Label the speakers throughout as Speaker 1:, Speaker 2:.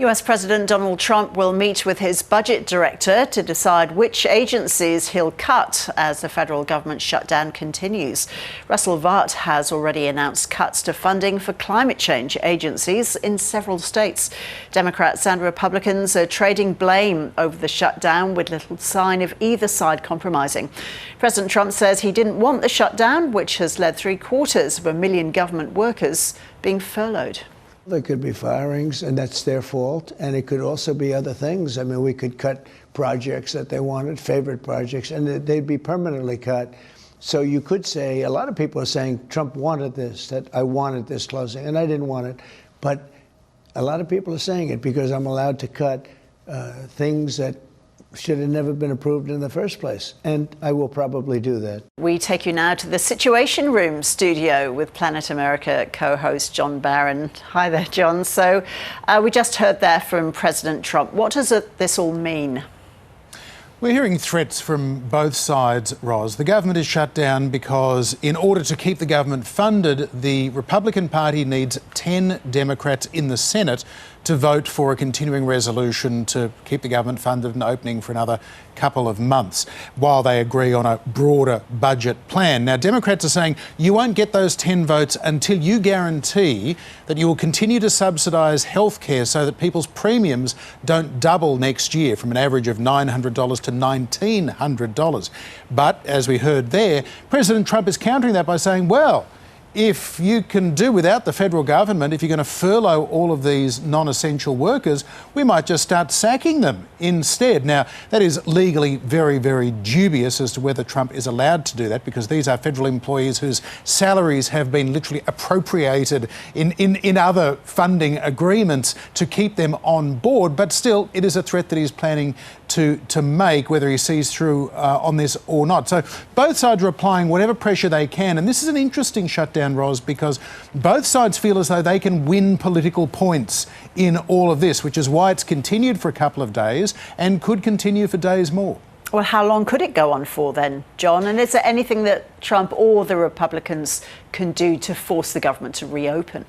Speaker 1: US President Donald Trump will meet with his budget director to decide which agencies he'll cut as the federal government shutdown continues. Russell Vart has already announced cuts to funding for climate change agencies in several states. Democrats and Republicans are trading blame over the shutdown with little sign of either side compromising. President Trump says he didn't want the shutdown, which has led 750,000 government workers being furloughed.
Speaker 2: There could be firings, and that's their fault. And it could also be other things. I mean, we could cut projects that they wanted, favorite projects, and they'd be permanently cut. So you could say, a lot of people are saying, Trump wanted this, that I wanted this closing, and I didn't want it. But a lot of people are saying it because I'm allowed to cut things that should have never been approved in the first place. And I will probably do that.
Speaker 1: We take you now to the Situation Room studio with Planet America co-host John Barron. Hi there, John. So we just heard there from President Trump. What does this all mean?
Speaker 3: We're hearing threats from both sides, Ros. The government is shut down because in order to keep the government funded, the Republican Party needs 10 Democrats in the Senate to vote for a continuing resolution to keep the government funded and opening for another couple of months while they agree on a broader budget plan. Now, Democrats are saying you won't get those 10 votes until you guarantee that you will continue to subsidise healthcare so that people's premiums don't double next year from an average of $900 to $1,900. But, as we heard there, President Trump is countering that by saying, well, if you can do without the federal government, if you're going to furlough all of these non-essential workers, we might just start sacking them instead. Now, that is legally very, very dubious as to whether Trump is allowed to do that, because these are federal employees whose salaries have been literally appropriated in other funding agreements to keep them on board. But still, it is a threat that he's planning to make, whether he sees through on this or not. So both sides are applying whatever pressure they can. And this is an interesting shutdown, Ros, because both sides feel as though they can win political points in all of this, which is why it's continued for a couple of days and could continue for days more.
Speaker 1: Well, how long could it go on for then, John? And is there anything that Trump or the Republicans can do to force the government to reopen?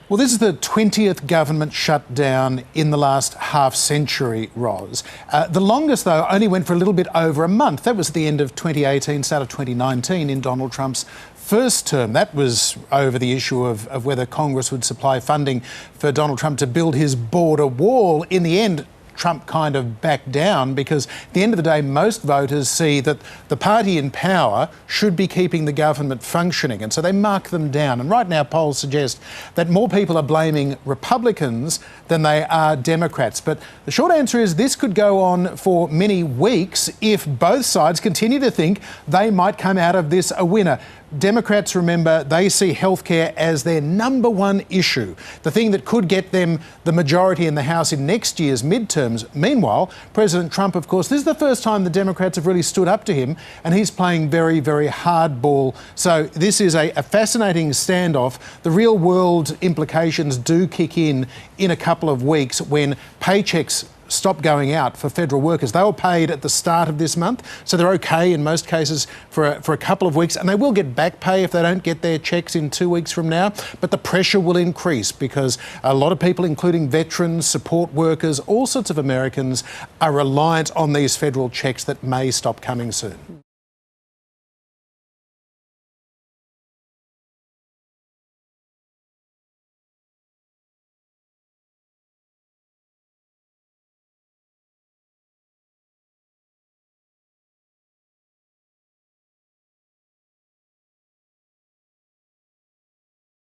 Speaker 3: Well, this is the 20th government shutdown in the last half century, Ros. The longest, though, only went for a little bit over a month. That was the end of 2018, start of 2019 in Donald Trump's first term. That was over the issue of whether Congress would supply funding for Donald Trump to build his border wall. In the end, Trump kind of backed down because at the end of the day, most voters see that the party in power should be keeping the government functioning, and so they mark them down. And right now, polls suggest that more people are blaming Republicans than they are Democrats. But the short answer is this could go on for many weeks if both sides continue to think they might come out of this a winner. Democrats, remember, they see healthcare as their number one issue, the thing that could get them the majority in the House in next year's midterms. Meanwhile, President Trump, of course, this is the first time the Democrats have really stood up to him, and he's playing very, very hardball. So this is a fascinating standoff. The real world implications do kick in a couple of weeks when paychecks stop going out for federal workers. They were paid at the start of this month, so they're okay in most cases for a couple of weeks, and they will get back pay if they don't get their checks in 2 weeks from now. But the pressure will increase because a lot of people, including veterans, support workers, all sorts of Americans, are reliant on these federal checks that may stop coming soon.